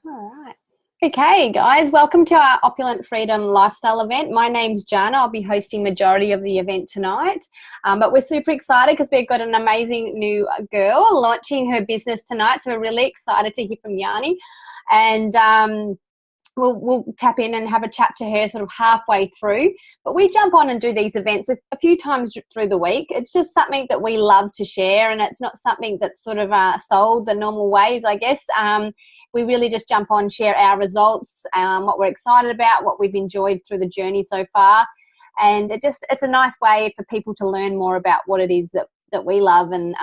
All right. Okay, guys, welcome to our Opulent Freedom Lifestyle event. My name's Jana. I'll be hosting majority of the event tonight. But we're super excited because we've got an amazing new girl launching her business tonight. So we're really excited to hear from Yanni. And we'll tap in and have a chat to her sort of halfway through. But we jump on and do these events a few times through the week. It's just something that we love to share, and it's not something that's sort of sold the normal ways, I guess. We really just jump on, share our results, what we're excited about, what we've enjoyed through the journey so far. And it's a nice way for people to learn more about what it is that we love, and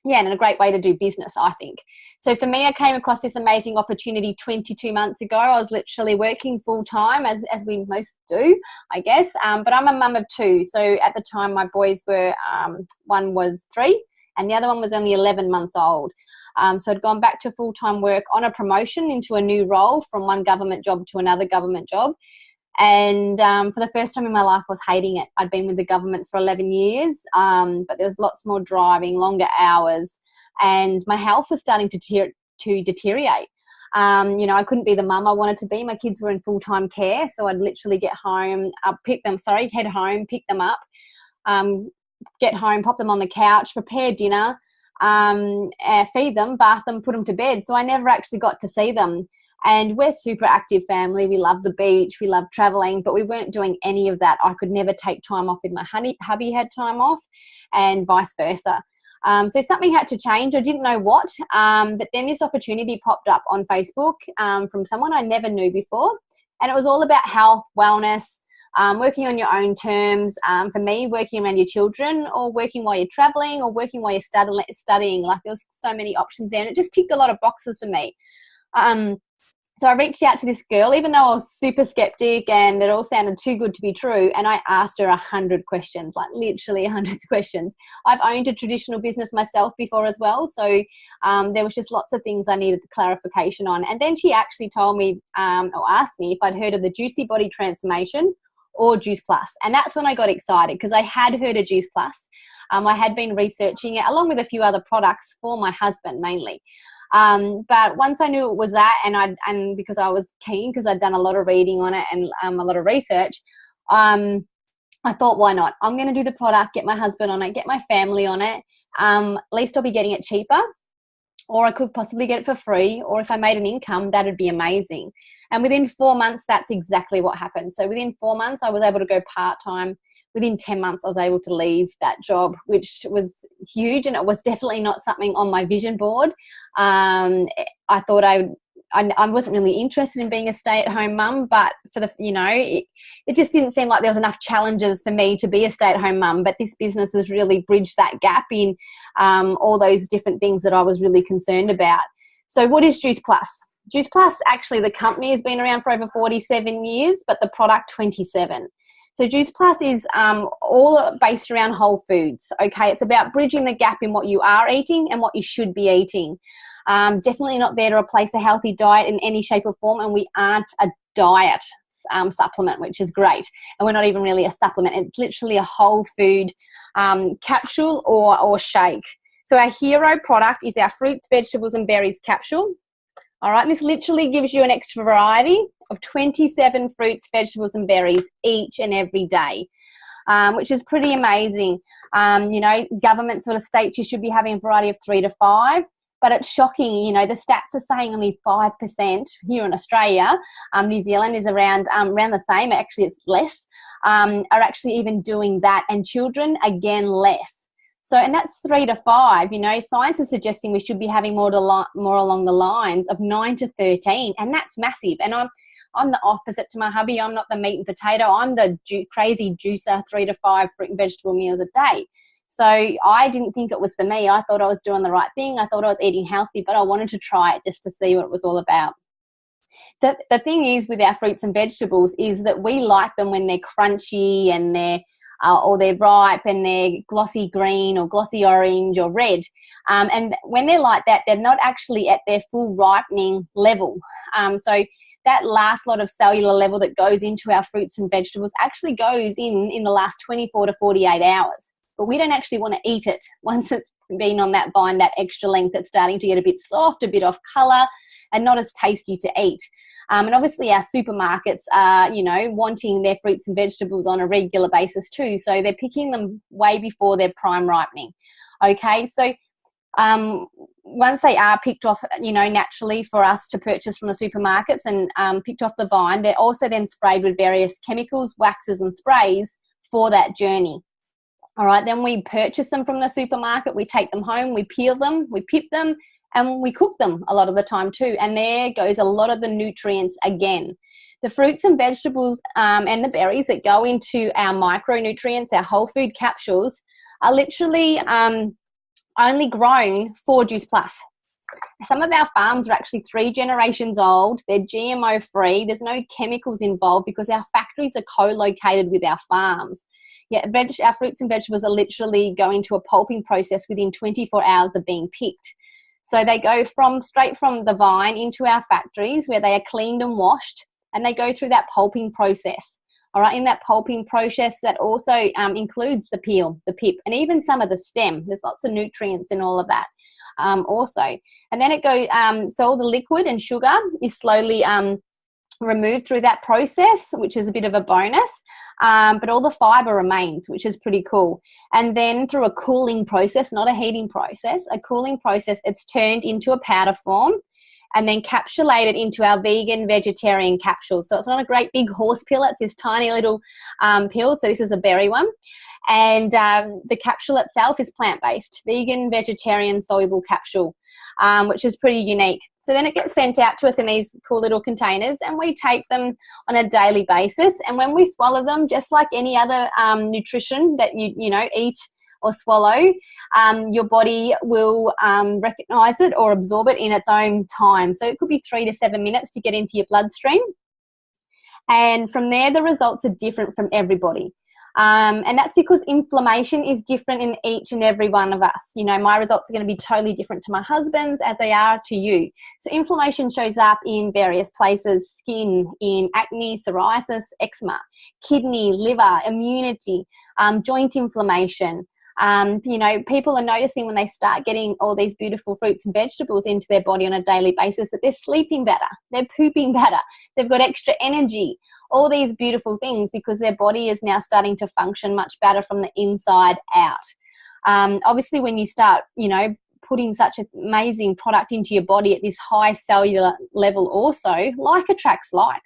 and a great way to do business, I think. So for me, I came across this amazing opportunity 22 months ago. I was literally working full-time, as we most do, I guess. But I'm a mum of two. So at the time, my boys were, one was 3 and the other one was only 11 months old. So I'd gone back to full-time work on a promotion into a new role from one government job to another government job. And for the first time in my life, I was hating it. I'd been with the government for 11 years, but there was lots more driving, longer hours, and my health was starting to deteriorate. I couldn't be the mum I wanted to be. My kids were in full-time care, so I'd literally head home, pick them up, get home, pop them on the couch, prepare dinner, feed them, bath them, put them to bed. So I never actually got to see them. And we're super active family. We love the beach. We love traveling, but we weren't doing any of that. I could never take time off with my hubby had time off, and vice versa. So something had to change. I didn't know what, but then this opportunity popped up on Facebook from someone I never knew before. And it was all about health, wellness, working on your own terms. For me, working around your children, or working while you're traveling, or working while you're studying. Like, there was so many options there, and it just ticked a lot of boxes for me. So I reached out to this girl, even though I was super skeptic and it all sounded too good to be true, and I asked her 100 questions, like literally 100 questions. I've owned a traditional business myself before as well, so there was just lots of things I needed clarification on. And then she actually told me, or asked me, if I'd heard of the Juicy Body Transformation or Juice Plus. And that's when I got excited, because I had heard of Juice Plus. I had been researching it along with a few other products for my husband mainly. But once I knew it was that, and because I was keen, because I'd done a lot of reading on it and a lot of research, I thought, why not? I'm going to do the product, get my husband on it, get my family on it. At least I'll be getting it cheaper, or I could possibly get it for free, or if I made an income, that would be amazing. And within 4 months, that's exactly what happened. So within 4 months, I was able to go part-time. Within 10 months, I was able to leave that job, which was huge, and it was definitely not something on my vision board. I thought I wasn't really interested in being a stay-at-home mum, but it just didn't seem like there was enough challenges for me to be a stay-at-home mum. But this business has really bridged that gap in all those different things that I was really concerned about. So what is Juice Plus? Juice Plus, actually, the company has been around for over 47 years, but the product 27. So Juice Plus is all based around whole foods, okay? It's about bridging the gap in what you are eating and what you should be eating. Definitely not there to replace a healthy diet in any shape or form, and we aren't a diet supplement, which is great. And we're not even really a supplement. It's literally a whole food capsule or shake. So our hero product is our fruits, vegetables, and berries capsule. All right, this literally gives you an extra variety of 27 fruits, vegetables, and berries each and every day, which is pretty amazing. Government sort of states you should be having a variety of 3 to 5, but it's shocking. The stats are saying only 5% here in Australia. New Zealand is around the same. Actually, it's less. Are actually even doing that, and children, again, less. So, and that's 3 to 5. Science is suggesting we should be having more along the lines of 9 to 13, and that's massive. And I'm the opposite to my hubby. I'm not the meat and potato. I'm the crazy juicer, 3 to 5 fruit and vegetable meals a day. So I didn't think it was for me. I thought I was doing the right thing. I thought I was eating healthy, but I wanted to try it just to see what it was all about. The thing is with our fruits and vegetables is that we like them when they're crunchy and or they're ripe and they're glossy green or glossy orange or red. And when they're like that, they're not actually at their full ripening level. So that last lot of cellular level that goes into our fruits and vegetables actually goes in the last 24 to 48 hours. but we don't actually want to eat it once it's been on that vine that extra length. It's starting to get a bit soft, a bit off colour, and not as tasty to eat. And obviously our supermarkets are, you know, wanting their fruits and vegetables on a regular basis too. So they're picking them way before their prime ripening. Okay, so once they are picked off, you know, naturally for us to purchase from the supermarkets and picked off the vine, they're also then sprayed with various chemicals, waxes and sprays for that journey. All right, then we purchase them from the supermarket, we take them home, we peel them, we pip them, and we cook them a lot of the time too. And there goes a lot of the nutrients again. The fruits and vegetables and the berries that go into our micronutrients, our whole food capsules, are literally only grown for Juice Plus. Some of our farms are actually 3 generations old. They're GMO free. There's no chemicals involved because our factories are co-located with our farms. Yeah, our fruits and vegetables are literally going to a pulping process within 24 hours of being picked. So they go straight from the vine into our factories where they are cleaned and washed, and they go through that pulping process. All right, in that pulping process, that also includes the peel, the pip, and even some of the stem. There's lots of nutrients in all of that also. And then it goes, so all the liquid and sugar is slowly removed through that process, which is a bit of a bonus, but all the fiber remains, which is pretty cool. And then through a cooling process, not a heating process, a cooling process, it's turned into a powder form and then capsulated into our vegan vegetarian capsule. So it's not a great big horse pill, it's this tiny little pill. So this is a berry one. And the capsule itself is plant-based, vegan vegetarian soluble capsule, which is pretty unique. So then it gets sent out to us in these cool little containers, and we take them on a daily basis. And when we swallow them, just like any other nutrition that you know, eat or swallow, your body will recognize it or absorb it in its own time. So it could be 3 to 7 minutes to get into your bloodstream. And from there, the results are different from everybody. And that's because inflammation is different in each and every one of us. You know, my results are going to be totally different to my husband's as they are to you. So inflammation shows up in various places: skin, in acne, psoriasis, eczema, kidney, liver, immunity, joint inflammation. You know, people are noticing when they start getting all these beautiful fruits and vegetables into their body on a daily basis that they're sleeping better, they're pooping better, they've got extra energy, all these beautiful things because their body is now starting to function much better from the inside out. Obviously, when you start, you know, putting such an amazing product into your body at this high cellular level also, like attracts like.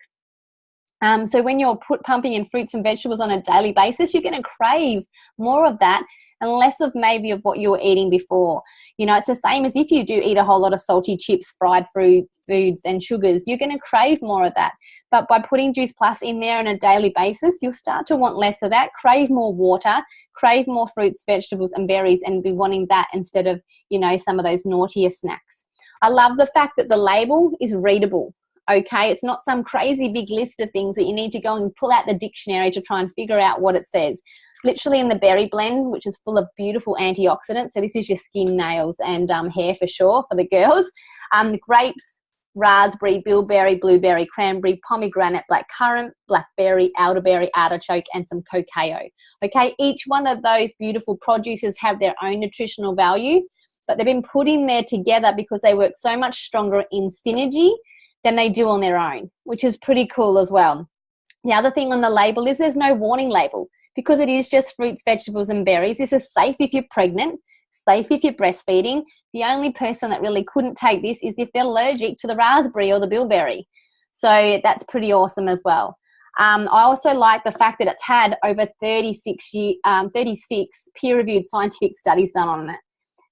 So when you're pumping in fruits and vegetables on a daily basis, you're going to crave more of that and less of maybe of what you were eating before. You know, it's the same as if you do eat a whole lot of salty chips, fried foods and sugars, you're going to crave more of that. But by putting Juice Plus in there on a daily basis, you'll start to want less of that, crave more water, crave more fruits, vegetables and berries, and be wanting that instead of, you know, some of those naughtier snacks. I love the fact that the label is readable. Okay, it's not some crazy big list of things that you need to go and pull out the dictionary to try and figure out what it says. Literally in the berry blend, which is full of beautiful antioxidants. So this is your skin, nails and hair for sure for the girls. Grapes, raspberry, bilberry, blueberry, cranberry, pomegranate, blackcurrant, blackberry, elderberry, artichoke and some cacao. Okay, each one of those beautiful produces have their own nutritional value, but they've been put in there together because they work so much stronger in synergy than they do on their own, which is pretty cool as well. The other thing on the label is there's no warning label because it is just fruits, vegetables and berries. This is safe if you're pregnant, safe if you're breastfeeding. The only person that really couldn't take this is if they're allergic to the raspberry or the bilberry. So that's pretty awesome as well. I also like the fact that it's had over 36 peer-reviewed scientific studies done on it.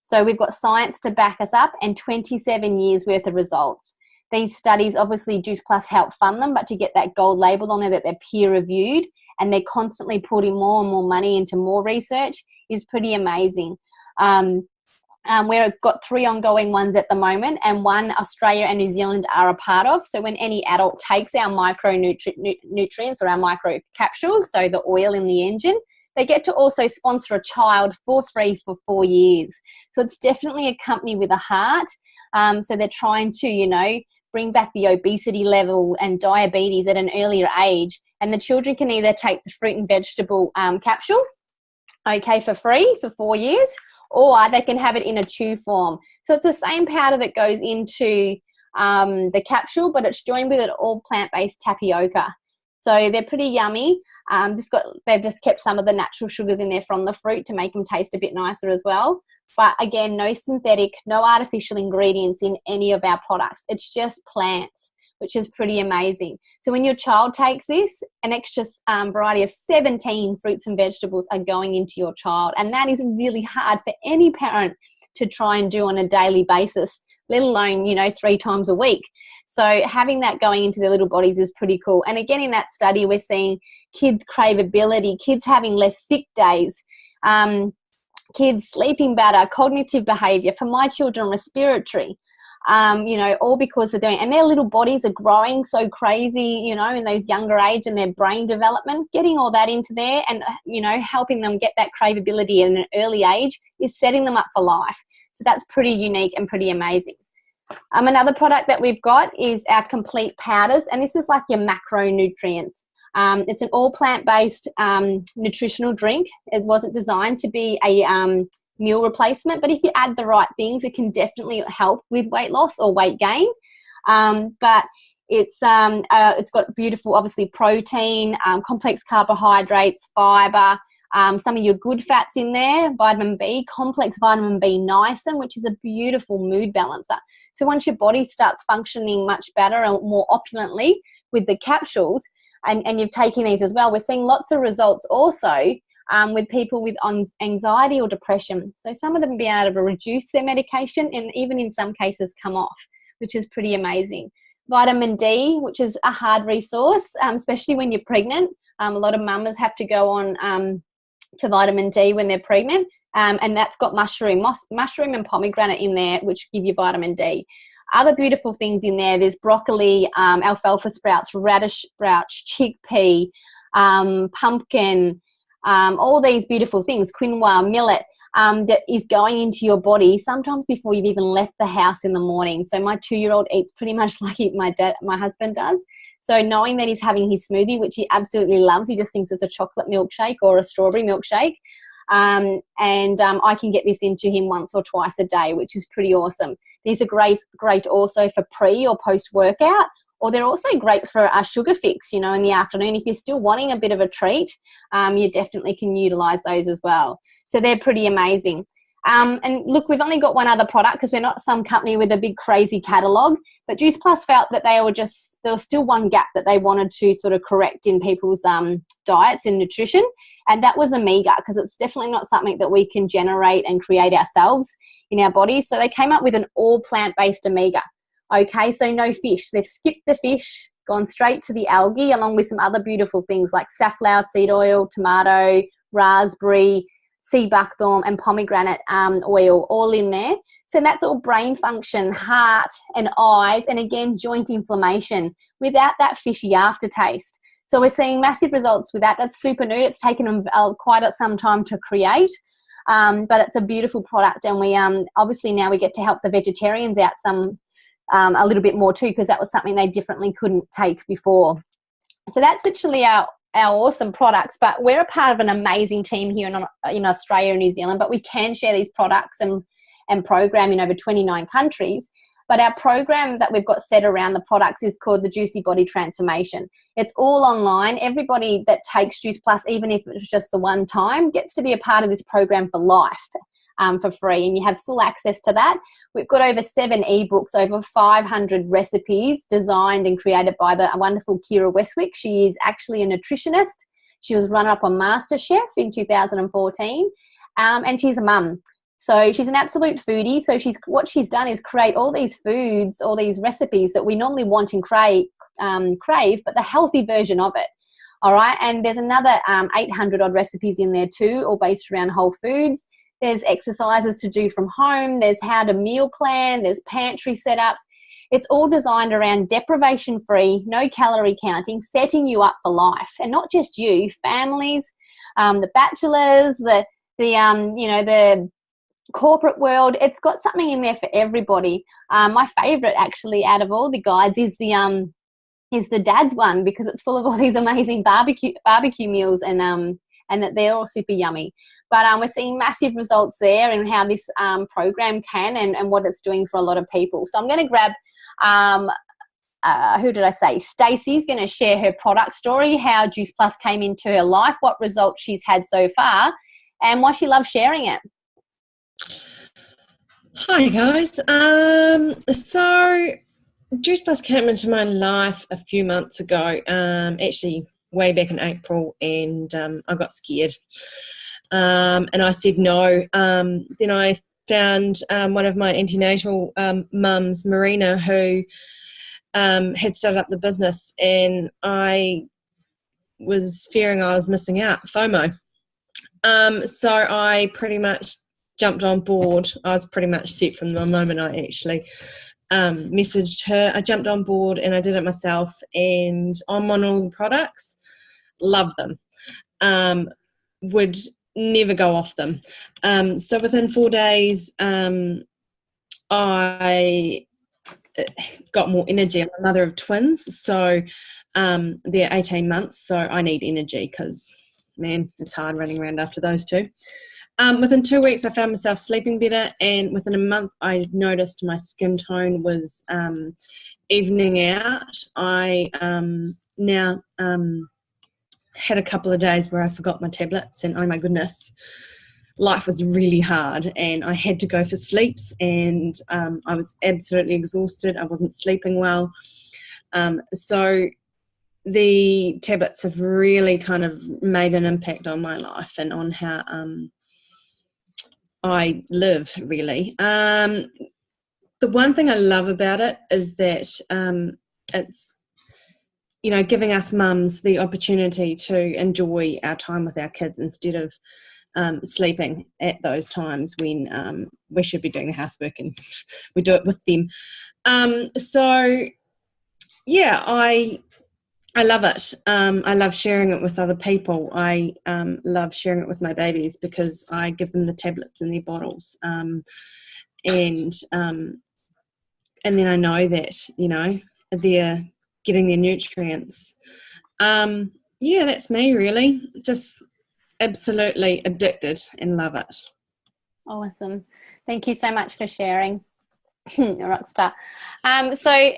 So we've got science to back us up and 27 years worth of results. These studies, obviously, Juice Plus help fund them, but to get that gold label on there that they're peer-reviewed and they're constantly putting more and more money into more research is pretty amazing. We've got 3 ongoing ones at the moment and 1 Australia and New Zealand are a part of. So when any adult takes our micronutrients or our micro capsules, so the oil in the engine, they get to also sponsor a child for free for 4 years. So it's definitely a company with a heart. So they're trying to, you know, bring back the obesity level and diabetes at an earlier age. And the children can either take the fruit and vegetable capsule okay, for free for 4 years, or they can have it in a chew form. So it's the same powder that goes into the capsule, but it's joined with an all plant-based tapioca. So they're pretty yummy. They've just kept some of the natural sugars in there from the fruit to make them taste a bit nicer as well. But again, no synthetic, no artificial ingredients in any of our products. It's just plants, which is pretty amazing. So when your child takes this, an extra variety of 17 fruits and vegetables are going into your child. And that is really hard for any parent to try and do on a daily basis, let alone, 3 times a week. So having that going into their little bodies is pretty cool. And again, in that study, we're seeing kids' craveability, kids having less sick days, kids sleeping better, cognitive behavior, for my children, respiratory, all because they're doing, and their little bodies are growing so crazy, in those younger age, and their brain development, getting all that into there and, helping them get that craveability at an early age is setting them up for life. So that's pretty unique and pretty amazing. Another product that we've got is our complete powders, and this is like your macronutrients. It's an all plant-based nutritional drink. It wasn't designed to be a meal replacement, but if you add the right things, it can definitely help with weight loss or weight gain. But it's got beautiful, obviously, protein, complex carbohydrates, fiber, some of your good fats in there, vitamin B, complex vitamin B niacin, which is a beautiful mood balancer. So once your body starts functioning much better and more opulently with the capsules, and you've taken these as well, we're seeing lots of results also with people with anxiety or depression. So some of them being able to reduce their medication and even in some cases come off, which is pretty amazing. Vitamin D, which is a hard resource, especially when you're pregnant. A lot of mamas have to go on to vitamin D when they're pregnant, and that's got mushroom and pomegranate in there, which give you vitamin D. Other beautiful things in there's broccoli, alfalfa sprouts, radish sprouts, chickpea, pumpkin, all these beautiful things, quinoa, millet, that is going into your body sometimes before you've even left the house in the morning. So my 2-year-old eats pretty much like my husband does. So knowing that he's having his smoothie, which he absolutely loves, he just thinks it's a chocolate milkshake or a strawberry milkshake. I can get this into him once or twice a day, which is pretty awesome. These are great also for pre or post workout, or they're also great for a sugar fix, in the afternoon. If you're still wanting a bit of a treat, you definitely can utilize those as well. So they're pretty amazing. And look, we've only got one other product because we're not some company with a big crazy catalogue, but Juice Plus felt that there was still one gap that they wanted to sort of correct in people's diets and nutrition, and that was omega, because it's definitely not something that we can generate and create ourselves in our bodies. So they came up with an all plant-based omega. Okay, so no fish. They've skipped the fish, gone straight to the algae, along with some other beautiful things like safflower seed oil, tomato, raspberry, sea buckthorn, and pomegranate oil, all in there. So that's all brain function, heart and eyes, and again, joint inflammation without that fishy aftertaste. So we're seeing massive results with that. That's super new. It's taken them quite some time to create, but it's a beautiful product. And we obviously now we get to help the vegetarians out a little bit more too, because that was something they differently couldn't take before. So that's literally our awesome products, but we're a part of an amazing team here in Australia and New Zealand, but we can share these products and program in over 29 countries. But our program that we've got set around the products is called the Juicy Body Transformation. It's all online. Everybody that takes Juice Plus, even if it's just the one time, gets to be a part of this program for life. For free, and you have full access to that. We've got over 7 ebooks, over 500 recipes designed and created by the wonderful Kira Westwick. She is actually a nutritionist. She was runner-up on MasterChef in 2014, and she's a mum. So she's an absolute foodie. So what she's done is create all these foods, all these recipes that we normally want and crave, but the healthy version of it. All right, and there's another 800 odd recipes in there too, all based around whole foods. There's exercises to do from home. There's how to meal plan. There's pantry setups. It's all designed around deprivation-free, no calorie counting, setting you up for life. And not just you, families, the bachelors, the corporate world. It's got something in there for everybody. My favorite, actually, out of all the guides is the dad's one, because it's full of all these amazing barbecue meals and and that they're all super yummy. But we're seeing massive results there and how this program can and what it's doing for a lot of people. So I'm going to grab, who did I say? Stacey's going to share her product story, how Juice Plus came into her life, what results she's had so far, and why she loves sharing it. Hi guys. So Juice Plus came into my life a few months ago, actually way back in April, and I got scared. And I said no. Then I found one of my antenatal mums, Marina, who had started up the business, and I was fearing I was missing out, FOMO. So I pretty much jumped on board. I was pretty much set from the moment I actually messaged her. I jumped on board and I did it myself, and I'm on all the products. Love them. Would never go off them. So within 4 days, I got more energy. I'm a mother of twins, so they're 18 months, so I need energy because, man, it's hard running around after those two. Within 2 weeks, I found myself sleeping better, and within a month, I noticed my skin tone was evening out. I now had a couple of days where I forgot my tablets, and oh my goodness, life was really hard, and I had to go for sleeps, and I was absolutely exhausted. I wasn't sleeping well. So the tablets have really kind of made an impact on my life and on how I live, really. The one thing I love about it is that it's, you know, giving us mums the opportunity to enjoy our time with our kids instead of sleeping at those times when we should be doing the housework, and we do it with them. So yeah, I love it. I love sharing it with other people. I love sharing it with my babies because I give them the tablets in their bottles, and then I know that, you know, they're getting their nutrients. Yeah, that's me really. Just absolutely addicted and love it. Awesome. Thank you so much for sharing. Rockstar. So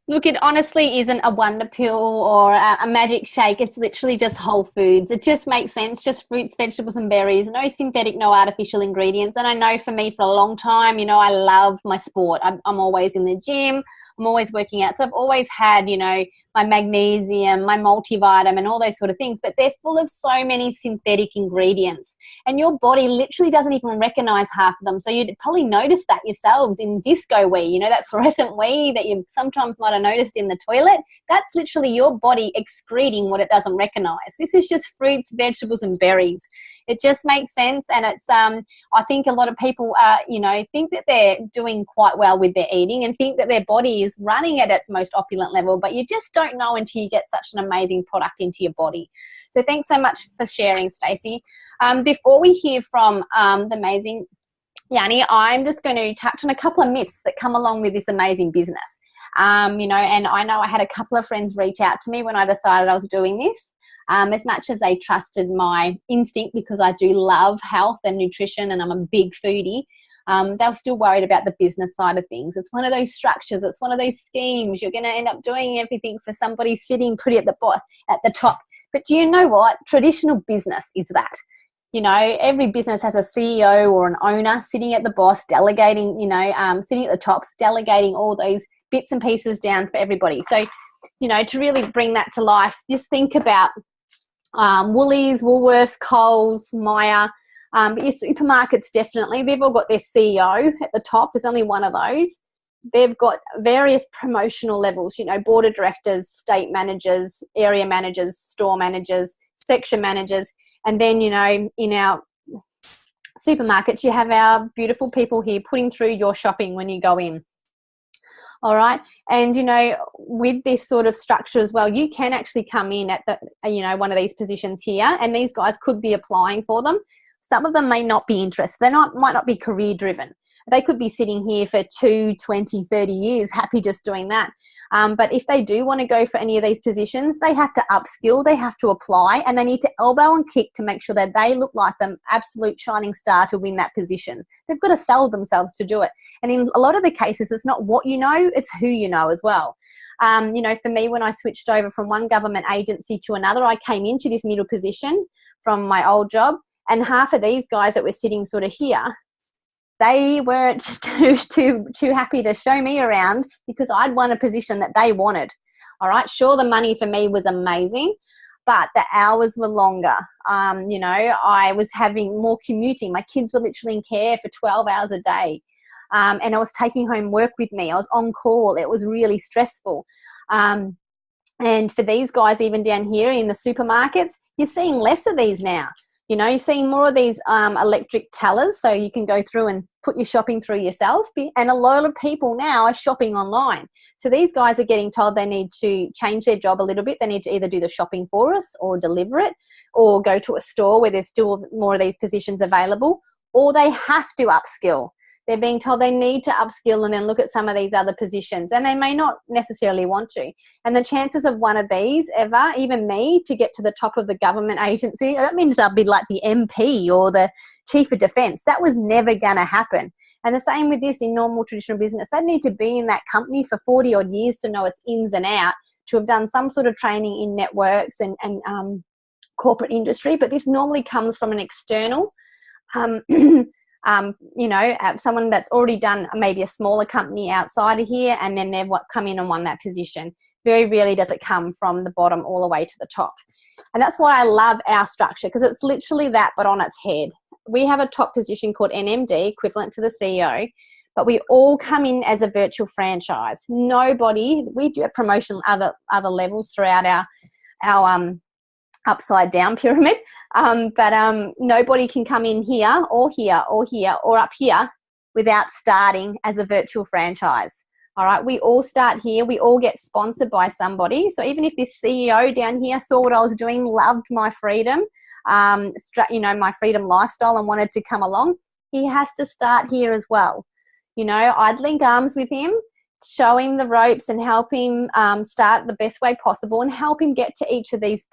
look, it honestly isn't a wonder pill or a magic shake. It's literally just whole foods. It just makes sense, just fruits, vegetables and berries, no synthetic, no artificial ingredients. And I know for me for a long time, you know, I love my sport. I'm always in the gym. I'm always working out. So I've always had, you know, my magnesium, my multivitamin, all those sort of things. But they're full of so many synthetic ingredients. And your body literally doesn't even recognize half of them. So you'd probably notice that yourselves in disco wee, you know, that fluorescent wee that you sometimes might have noticed in the toilet. That's literally your body excreting what it doesn't recognize. This is just fruits, vegetables and berries. It just makes sense. And it's, I think a lot of people, you know, think that they're doing quite well with their eating and think that their body is running at its most opulent level, but you just don't know until you get such an amazing product into your body. So thanks so much for sharing, Stacey. Before we hear from the amazing Yanni, I'm just going to touch on a couple of myths that come along with this amazing business. You know, and I know I had a couple of friends reach out to me when I decided I was doing this. As much as they trusted my instinct, because I do love health and nutrition and I'm a big foodie, they were still worried about the business side of things. It's one of those structures. It's one of those schemes. You're going to end up doing everything for somebody sitting pretty at the top. But do you know what? Traditional business is that. You know, every business has a CEO or an owner sitting at the boss, delegating, you know, sitting at the top, delegating all those bits and pieces down for everybody. So, you know, to really bring that to life, just think about Woolies, Woolworths, Coles, Myer, but your supermarkets definitely, they've all got their CEO at the top. There's only one of those. They've got various promotional levels, you know, board of directors, state managers, area managers, store managers, section managers. And then, you know, in our supermarkets, you have our beautiful people here putting through your shopping when you go in. All right. And, you know, with this sort of structure as well, you can actually come in at the, you know, one of these positions here, and these guys could be applying for them. Some of them may not be interested. Might not be career driven. They could be sitting here for 2, 20, 30 years, happy just doing that. But if they do want to go for any of these positions, they have to upskill, they have to apply, and they need to elbow and kick to make sure that they look like the absolute shining star to win that position. They've got to sell themselves to do it. And in a lot of the cases, it's not what you know, it's who you know as well. For me, when I switched over from one government agency to another, I came into this middle position from my old job, and half of these guys that were sitting sort of here, they weren't too happy to show me around because I'd won a position that they wanted. All right, sure, the money for me was amazing, but the hours were longer. I was having more commuting. My kids were literally in care for 12 hours a day. And I was taking home work with me. I was on call. It was really stressful. And for these guys, even down here in the supermarkets, you're seeing less of these now. You're seeing more of these electric tellers, so you can go through and put your shopping through yourself. And a lot of people now are shopping online. So these guys are getting told they need to change their job a little bit. They need to either do the shopping for us or deliver it, or go to a store where there's still more of these positions available, or they have to upskill. They're being told they need to upskill and then look at some of these other positions, and they may not necessarily want to. And the chances of one of these ever, even me, to get to the top of the government agency, that means I'll be like the MP or the Chief of Defence. That was never going to happen. And the same with this in normal traditional business. They need to be in that company for 40 odd years to know its ins and out, to have done some sort of training in networks and corporate industry. But this normally comes from an external someone that's already done maybe a smaller company outside of here, and then they've come in and won that position. Very rarely does it come from the bottom all the way to the top. And that's why I love our structure, because it's literally that, but on its head. We have a top position called NMD, equivalent to the CEO, but we all come in as a virtual franchise. Nobody, we do a promotion other levels throughout our upside down pyramid, but nobody can come in here or here or here or up here without starting as a virtual franchise. All right, we all start here. We all get sponsored by somebody. So even if this CEO down here saw what I was doing, loved my freedom, my freedom lifestyle, and wanted to come along, he has to start here as well. I'd link arms with him, show him the ropes and help him start the best way possible and help him get to each of these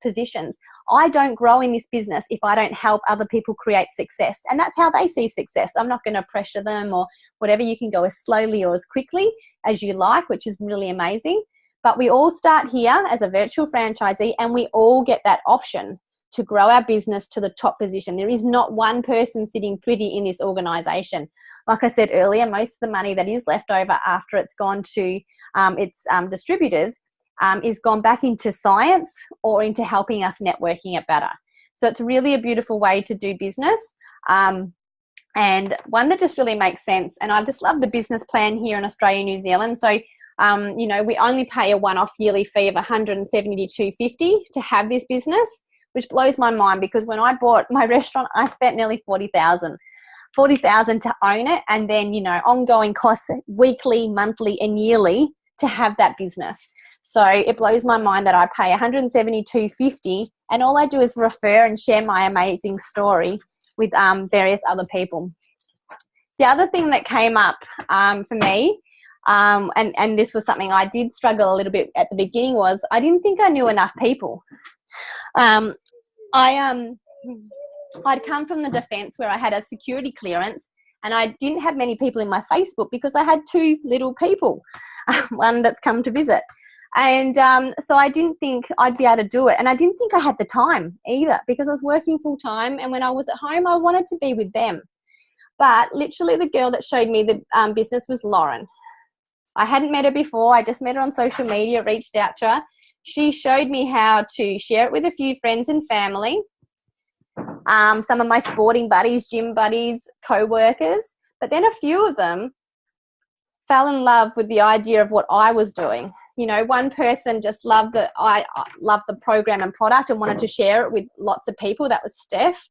positions. I don't grow in this business if I don't help other people create success. And that's how they see success. I'm not going to pressure them or whatever. You can go as slowly or as quickly as you like, which is really amazing. But we all start here as a virtual franchisee, and we all get that option to grow our business to the top position. There is not one person sitting pretty in this organization. Like I said earlier, most of the money that is left over after it's gone to its distributors is gone back into science or into helping us networking it better. So it's really a beautiful way to do business, and one that just really makes sense. And I just love the business plan here in Australia and New Zealand. So, we only pay a one-off yearly fee of $170 to $250 to have this business, which blows my mind, because when I bought my restaurant, I spent nearly $40,000 to own it, and then ongoing costs weekly, monthly and yearly to have that business. So it blows my mind that I pay $170 to $250, and all I do is refer and share my amazing story with various other people. The other thing that came up for me, and this was something I did struggle a little bit at the beginning, was I didn't think I knew enough people. I'd come from the defence where I had a security clearance, and I didn't have many people in my Facebook because I had two little people, one that's come to visit. And so I didn't think I'd be able to do it. And I didn't think I had the time either, because I was working full time. And when I was at home, I wanted to be with them. But literally the girl that showed me the business was Lauren. I hadn't met her before. I just met her on social media, reached out to her. She showed me how to share it with a few friends and family, some of my sporting buddies, gym buddies, co-workers. But then a few of them fell in love with the idea of what I was doing. One person just loved the program and product and wanted to share it with lots of people. That was Steph.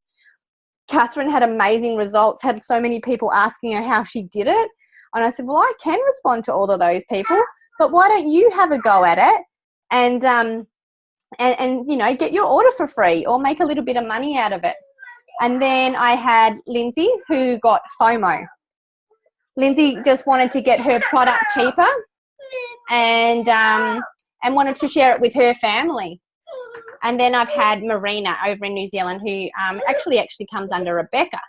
Catherine had amazing results, had so many people asking her how she did it. And I said, well, I can respond to all of those people, but why don't you have a go at it and get your order for free or make a little bit of money out of it. And then I had Lindsay, who got FOMO. Lindsay just wanted to get her product cheaper and wanted to share it with her family. And then I've had Marina over in New Zealand who actually comes under Rebecca.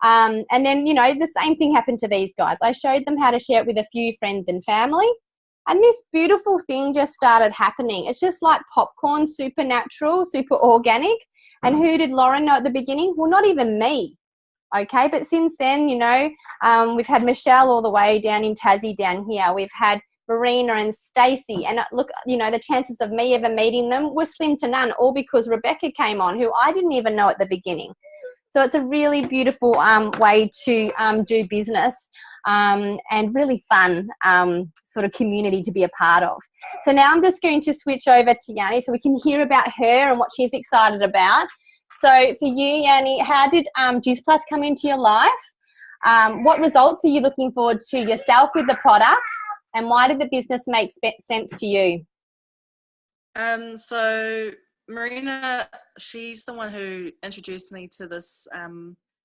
And then, you know, the same thing happened to these guys. I showed them how to share it with a few friends and family. And this beautiful thing just started happening. It's just like popcorn, super natural, super organic. And who did Lauren know at the beginning? Well, not even me. Okay, but since then, you know, we've had Michelle all the way down in Tassie down here. We've had Marina and Stacey. And look, you know, the chances of me ever meeting them were slim to none, all because Rebecca came on, who I didn't even know at the beginning. So it's a really beautiful way to do business and really fun sort of community to be a part of. So now I'm just going to switch over to Yanni so we can hear about her and what she's excited about. So for you, Yanni, how did Juice Plus come into your life? What results are you looking forward to yourself with the product? And why did the business make sense to you? So Marina, she's the one who introduced me to this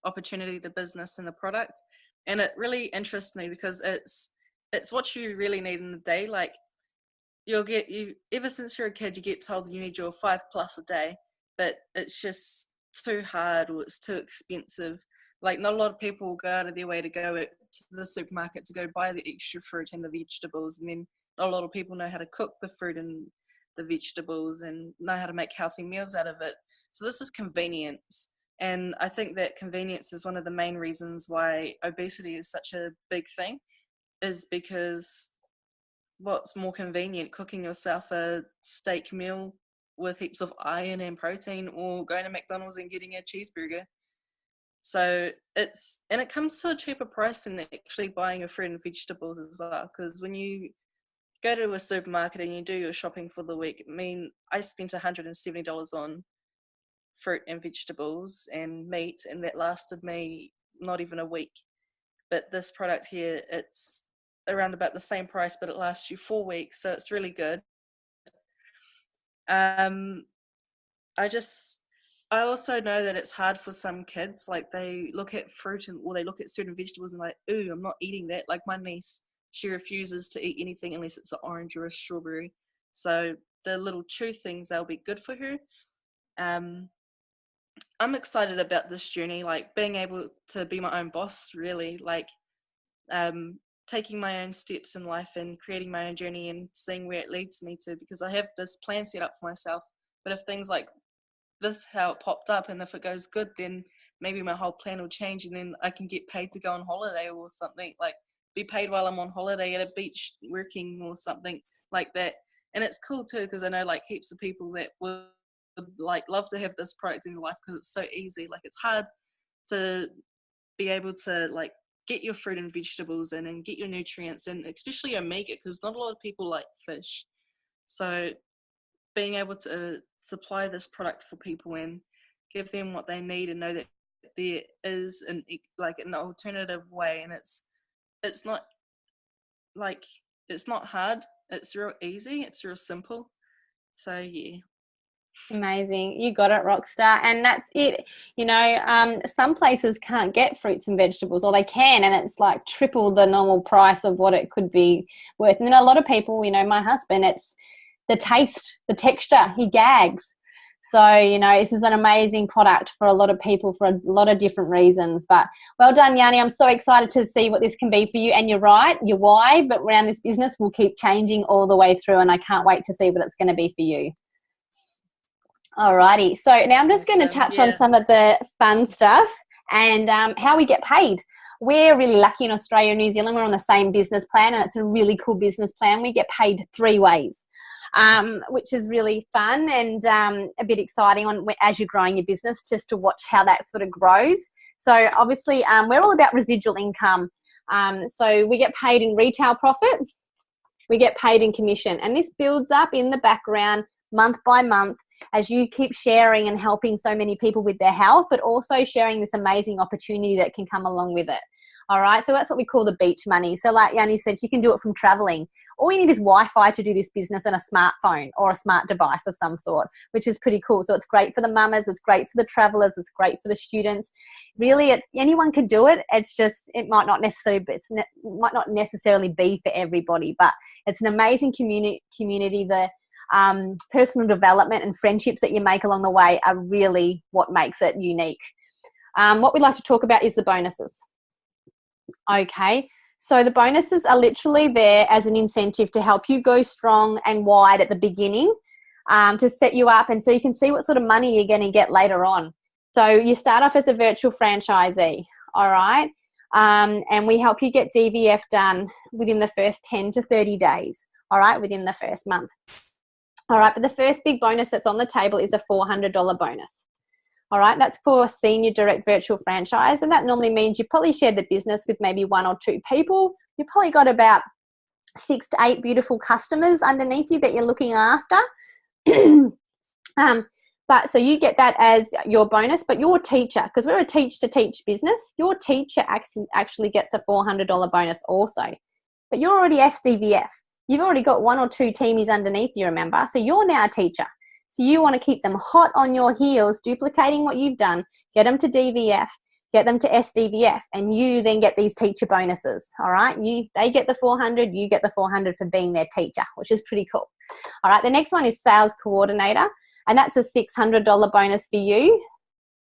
opportunity, the business and the product. And it really interests me because it's what you really need in the day. Like ever since you're a kid, you get told you need your 5+ a day, but it's just too hard or it's too expensive. Like not a lot of people go out of their way to go to the supermarket to go buy the extra fruit and the vegetables. And then not a lot of people know how to cook the fruit and the vegetables and know how to make healthy meals out of it. So this is convenience. And I think that convenience is one of the main reasons why obesity is such a big thing, is because what's more convenient, cooking yourself a steak meal with heaps of iron and protein, or going to McDonald's and getting a cheeseburger? So it comes to a cheaper price than actually buying your fruit and vegetables as well. Because when you go to a supermarket and you do your shopping for the week, I mean, I spent $170 on fruit and vegetables and meat, and that lasted me not even a week. But this product here, it's around about the same price, but it lasts you 4 weeks, so it's really good. I also know that it's hard for some kids. Like they look at fruit or they look at certain vegetables and like, ooh, I'm not eating that. Like my niece, she refuses to eat anything unless it's an orange or a strawberry. So the little chew things, they'll be good for her. I'm excited about this journey, like being able to be my own boss, really, like taking my own steps in life and creating my own journey and seeing where it leads me to, because I have this plan set up for myself. But if things like this, how it popped up, and if it goes good, then maybe my whole plan will change and then I can get paid to go on holiday or something, like be paid while I'm on holiday at a beach working or something like that. And it's cool too, because I know like heaps of people that would like love to have this product in their life because it's so easy. Like it's hard to be able to like get your fruit and vegetables in and get your nutrients, and especially omega, because not a lot of people like fish. So being able to supply this product for people and give them what they need and know that there is an alternative way, and it's not like, it's not hard, it's real easy, it's real simple. So yeah. Amazing. You got it, Rockstar. And that's it. You know, some places can't get fruits and vegetables, or they can, and it's like triple the normal price of what it could be worth. And then a lot of people, you know, my husband, it's the taste, the texture, he gags. So, you know, this is an amazing product for a lot of people for a lot of different reasons. But well done, Yanni. I'm so excited to see what this can be for you. And you're right, your why, but around this business will keep changing all the way through, and I can't wait to see what it's going to be for you. Alrighty, so now I'm just going to touch on some of the fun stuff and how we get paid. We're really lucky in Australia and New Zealand. We're on the same business plan, and it's a really cool business plan. We get paid 3 ways, which is really fun and a bit exciting as you're growing your business, just to watch how that sort of grows. So obviously we're all about residual income. So we get paid in retail profit, we get paid in commission, and this builds up in the background month by month as you keep sharing and helping so many people with their health, but also sharing this amazing opportunity that can come along with it. All right, so that's what we call the beach money. So like Yanni said, you can do it from traveling. All you need is Wi-Fi to do this business and a smartphone or a smart device of some sort, which is pretty cool. So it's great for the mamas, it's great for the travelers, it's great for the students. Really, anyone can do it. It's just, it might not necessarily be for everybody, but it's an amazing community. The personal development and friendships that you make along the way are really what makes it unique. What we'd like to talk about is the bonuses. Okay, so the bonuses are literally there as an incentive to help you go strong and wide at the beginning, to set you up and so you can see what sort of money you're going to get later on. So you start off as a virtual franchisee, all right, and we help you get DVF done within the first 10 to 30 days, all right, within the first month. All right, but the first big bonus that's on the table is a $400 bonus. All right, that's for senior direct virtual franchise, and that normally means you probably share the business with maybe 1 or 2 people. You've probably got about 6 to 8 beautiful customers underneath you that you're looking after. But so you get that as your bonus, but your teacher, because we're a teach-to-teach business, your teacher actually gets a $400 bonus also. But you're already SDVF. You've already got 1 or 2 teamies underneath you, remember? So you're now a teacher. So you want to keep them hot on your heels, duplicating what you've done, get them to DVF, get them to SDVF, and you then get these teacher bonuses, all right? They get the 400, you get the 400 for being their teacher, which is pretty cool. All right, the next one is sales coordinator, and that's a $600 bonus for you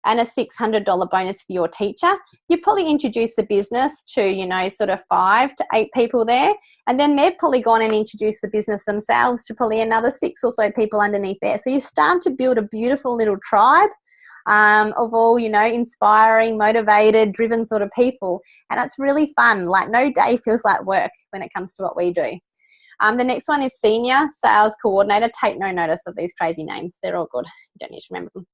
and a $600 bonus for your teacher. You probably introduce the business to, sort of 5 to 8 people there, and then they've probably gone and introduced the business themselves to probably another 6 or so people underneath there. So you start to build a beautiful little tribe of all, inspiring, motivated, driven sort of people, and it's really fun. Like no day feels like work when it comes to what we do. The next one is senior sales coordinator. Take no notice of these crazy names. They're all good. You don't need to remember them.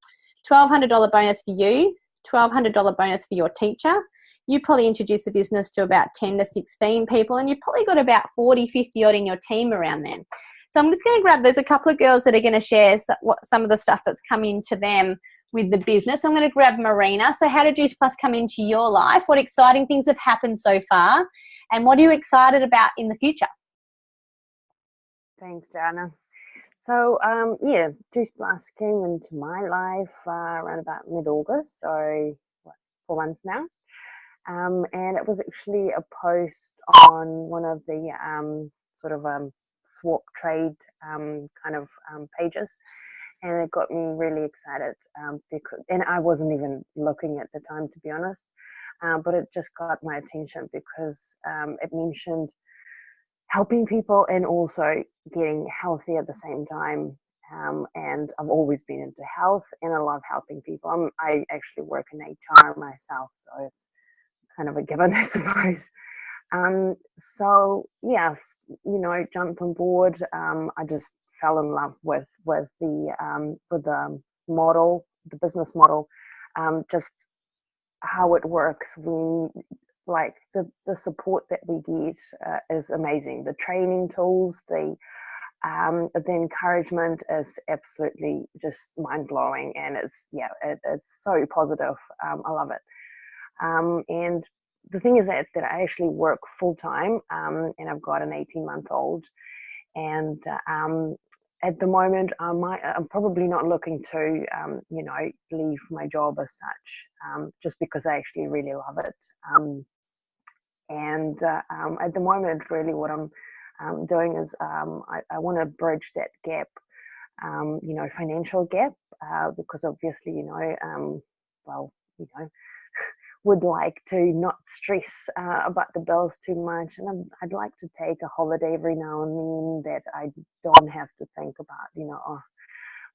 $1,200 bonus for you, $1,200 bonus for your teacher. You probably introduce the business to about 10 to 16 people, and you've probably got about 40, 50 odd in your team around then. So I'm just going to there's a couple of girls that are going to share some of the stuff that's come into them with the business. I'm going to grab Marina. So how did Juice Plus come into your life? What exciting things have happened so far? And what are you excited about in the future? Thanks, Jana. So, Juice Plus came into my life around about mid-August, so 4 months now. And it was actually a post on one of the swap trade pages, and it got me really excited and I wasn't even looking at the time, to be honest, but it just got my attention because it mentioned helping people and also getting healthy at the same time. And I've always been into health and I love helping people. I actually work in HR myself, so it's kind of a given, I suppose. Jumped on board. I just fell in love with the model, the business model, just how it works. Like the support that we get is amazing. The training tools, the encouragement is absolutely just mind blowing, and it's so positive. I love it. And the thing is that I actually work full time, and I've got an 18-month-old, and at the moment I'm probably not looking to leave my job as such, just because I actually really love it. At the moment, really what I'm doing is I want to bridge that gap, financial gap, because obviously, would like to not stress about the bills too much, and I'd like to take a holiday every now and then that I don't have to think about,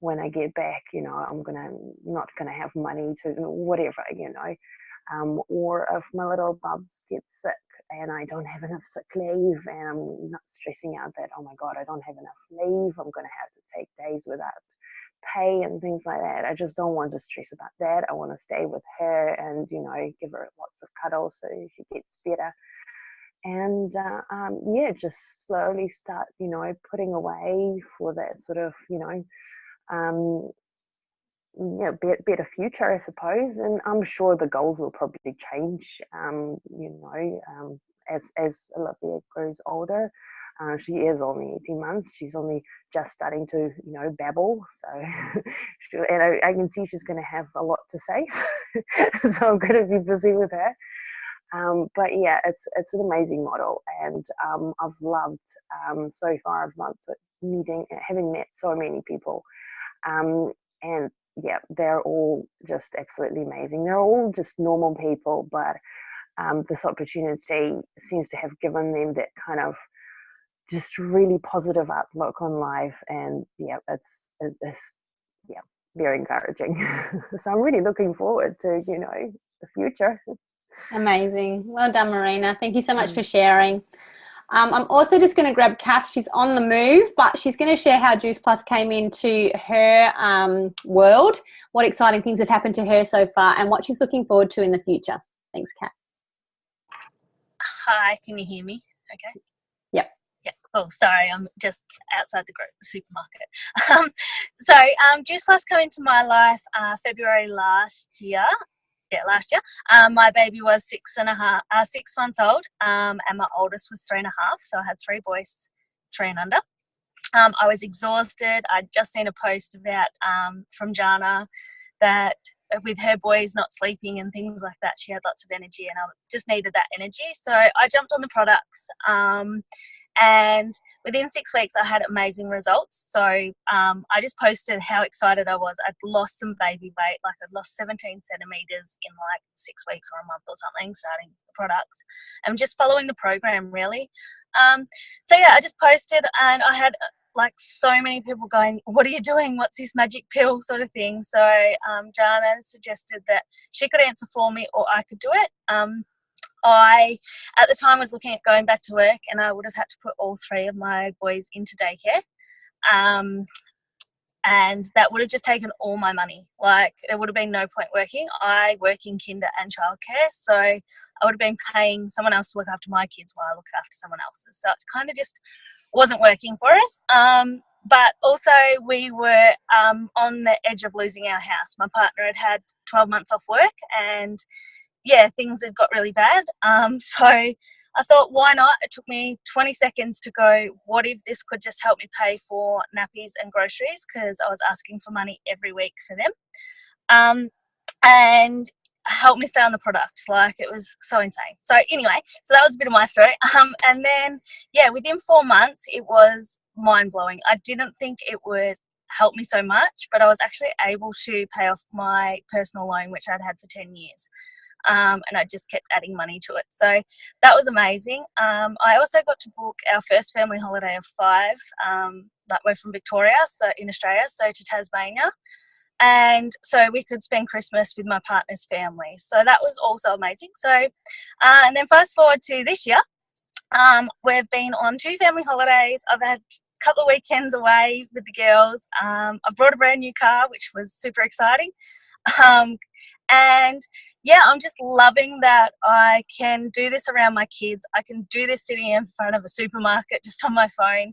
when I get back, I'm not gonna have money to whatever, or if my little bubs get sick and I don't have enough sick leave, and I'm not stressing out that, oh my God, I don't have enough leave, I'm gonna have to take days without pay and things like that. I just don't want to stress about that. I want to stay with her and give her lots of cuddles so she gets better, and just slowly start putting away for that sort of better future, I suppose. And I'm sure the goals will probably change, as Olivia grows older. She is only 18 months. She's only just starting to, babble. So, and I can see she's going to have a lot to say. So I'm going to be busy with her. But yeah, it's an amazing model, and I've loved so far. I've loved having met so many people, and yeah, they're all just absolutely amazing. They're all just normal people, but this opportunity seems to have given them that kind of just really positive outlook on life, and yeah, it's yeah, very encouraging. So I'm really looking forward to the future. Amazing. Well done, Marina. Thank you so much for sharing. I'm also just going to grab Kath. She's on the move, but she's going to share how Juice Plus came into her world, what exciting things have happened to her so far, and what she's looking forward to in the future. Thanks, Kath. Hi, can you hear me? Okay. Yep. Yeah, cool. Sorry, I'm just outside the supermarket. Juice Plus came into my life February last year. Yeah, last year. My baby was 6 months old, and my oldest was 3.5. So I had 3 boys, 3 and under. I was exhausted. I'd just seen a post about from Jana that with her boys not sleeping and things like that, she had lots of energy, and I just needed that energy. So I jumped on the products, and within 6 weeks I had amazing results. So I just posted how excited I was. I'd lost some baby weight, like I'd lost 17 centimetres in like 6 weeks or a month or something, starting the products, and just following the program really. So yeah, I just posted, and I had like so many people going, what are you doing? What's this magic pill sort of thing? So Jana suggested that she could answer for me or I could do it. I, at the time, was looking at going back to work, and I would have had to put all 3 of my boys into daycare. And that would have just taken all my money. Like, there would have been no point working. I work in kinder and childcare, so I would have been paying someone else to look after my kids while I look after someone else's. So it kind of just wasn't working for us. But also we were on the edge of losing our house. My partner had 12 months off work, and yeah, things had got really bad. So I thought, why not? It took me 20 seconds to go, what if this could just help me pay for nappies and groceries, because I was asking for money every week for them. And help me stay on the product. Like, it was so insane. So anyway, so that was a bit of my story. And then, yeah, within 4 months, it was mind-blowing. I didn't think it would help me so much, but I was actually able to pay off my personal loan, which I'd had for 10 years. And I just kept adding money to it. So that was amazing. I also got to book our first family holiday of 5. Like, we're from Victoria, so in Australia, so to Tasmania. And so we could spend Christmas with my partner's family. So that was also amazing. So, and then fast forward to this year, we've been on 2 family holidays. I've had a couple of weekends away with the girls. I brought a brand new car, which was super exciting. And yeah, I'm just loving that I can do this around my kids. I can do this sitting in front of a supermarket just on my phone.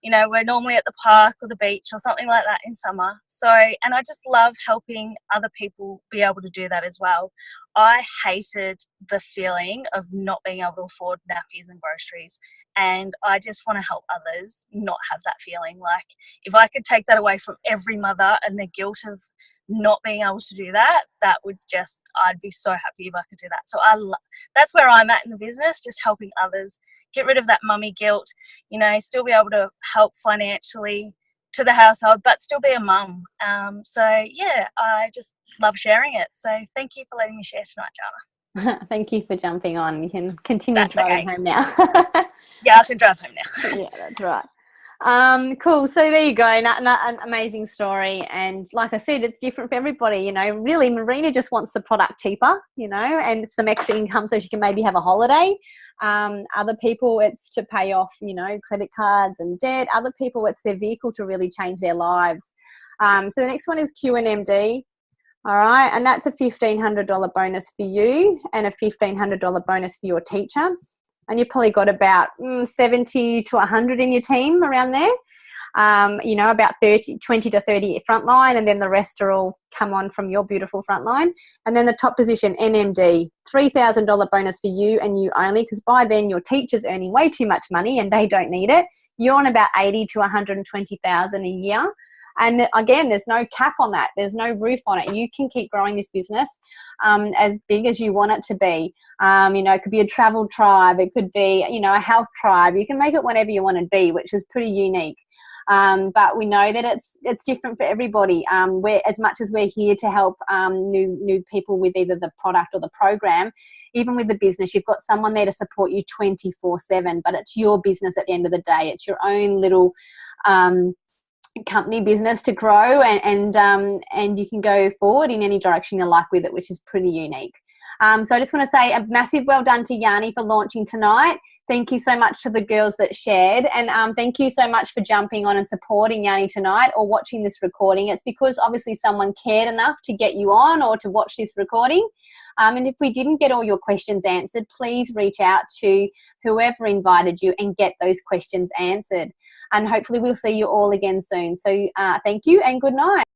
We're normally at the park or the beach or something like that in summer. So, and I just love helping other people be able to do that as well. I hated the feeling of not being able to afford nappies and groceries, and I just want to help others not have that feeling. Like, if I could take that away from every mother and the guilt of not being able to do that, I'd be so happy if I could do that. So that's where I'm at in the business, just helping others get rid of that mummy guilt, still be able to help financially to the household, but still be a mum. So yeah, I just love sharing it. So thank you for letting me share tonight, Jana. Thank you for jumping on. You can continue driving home now. Yeah, I can drive home now. Yeah, that's right. Cool. So there you go. An amazing story. And like I said, it's different for everybody. Really, Marina just wants the product cheaper, and some extra income so she can maybe have a holiday. Other people, it's to pay off, credit cards and debt. Other people, it's their vehicle to really change their lives. So the next one is Q&MD. All right. And that's a $1,500 bonus for you and a $1,500 bonus for your teacher. And you've probably got about 70 to 100 in your team around there. you know, about 20 to 30 frontline, and then the rest are all come on from your beautiful frontline. And then the top position, NMD, $3,000 bonus for you and you only, because by then your teacher's earning way too much money and they don't need it. You're on about 80 to 120,000 a year. And again, there's no cap on that. There's no roof on it. You can keep growing this business as big as you want it to be. You know, it could be a travel tribe. It could be, you know, a health tribe. You can make it whatever you want to be, which is pretty unique. But we know that it's different for everybody. We're, as much as we're here to help new people with either the product or the program, even with the business, you've got someone there to support you 24/7. But it's your business at the end of the day. It's your own little company business to grow, and you can go forward in any direction you like with it, which is pretty unique. So I just want to say a massive well done to Yanni for launching tonight. Thank you so much to the girls that shared, and thank you so much for jumping on and supporting Yanni tonight or watching this recording. It's because obviously someone cared enough to get you on or to watch this recording. And if we didn't get all your questions answered, please reach out to whoever invited you and get those questions answered. And hopefully we'll see you all again soon. So thank you and good night.